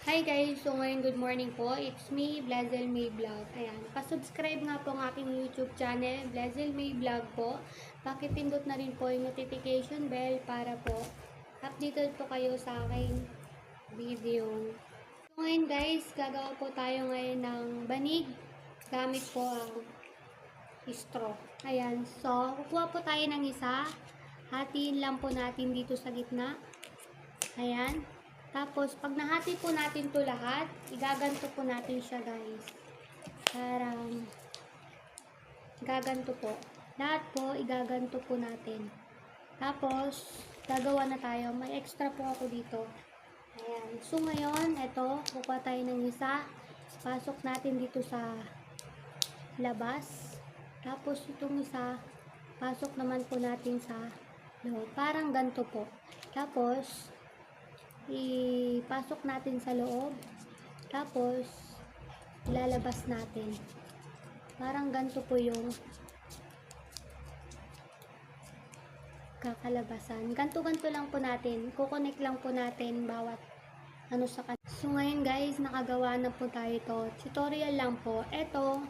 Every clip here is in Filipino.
Hi guys! So ngayon, good morning po. It's me, Blazel May Vlog. Ayan, pasubscribe nga po ang aking YouTube channel, Blazel May Vlog po. Pakipindot na rin po yung notification bell para po updated po kayo sa aking video. So ngayon guys, gagawa po tayo ngayon ng banig. Gamit po ang straw. Ayan, so kukuha po tayo ng isa. Hatiin lang po natin dito sa gitna. Ayan. Tapos, pag nahati po natin to lahat, igaganto po natin siya guys. Parang, gaganto po. Lahat po, igaganto po natin. Tapos, gagawa na tayo. May extra po ako dito. Ayan. So, ngayon, ito, kukuha tayo ng isa. Pasok natin dito sa labas. Tapos, itong isa, pasok naman po natin sa loob. Parang ganito po. Tapos, ipasok natin sa loob, tapos ilalabas natin. Parang ganito po yung kakalabasan. Ganto-ganto lang po natin. Kukonek lang po natin bawat ano sa kanila. So ngayon guys, nakagawa na po tayo ito. Tutorial lang po. Ito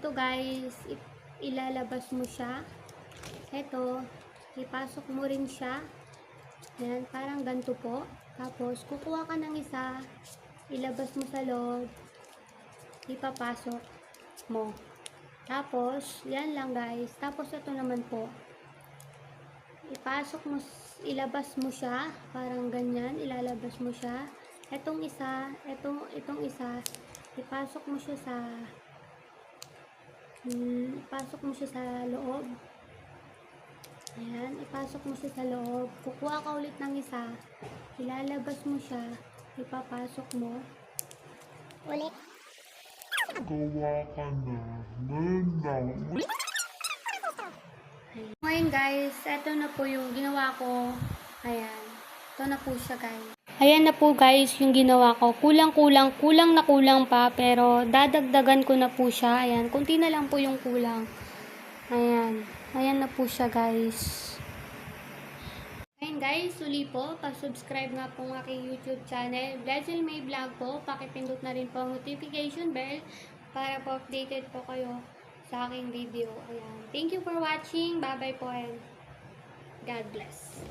guys, ilalabas mo siya. Ito, ipasok mo rin siya. Yan, parang ganito po. Tapos, kukuha ka ng isa, ilabas mo sa loob, ipapasok mo. Tapos, yan lang guys. Tapos, ito naman po. Ipasok mo, ilabas mo siya, parang ganyan, ilalabas mo siya. Itong isa, itong isa, ipasok mo siya sa loob. Ayan, ipasok mo siya sa loob. Kukuha ka ulit ng isa. Ilalabas mo siya. Ipapasok mo. Ulit. Gawa ka na. Ngayon. Ngayon guys, ito na po yung ginawa ko. Ayan. Ito na po siya guys. Ayan na po guys yung ginawa ko. Kulang na kulang pa. Pero dadagdagan ko na po siya. Ayan, kunti na lang po yung kulang. Ayan. Ayan na po siya guys. Ayan guys, uli po, pa-subscribe nga po ang aking YouTube channel, Blazel May Vlog po. Pakipindot na rin po ang notification bell para po updated po kayo sa aking video. Ayan. Thank you for watching. Bye bye po and God bless.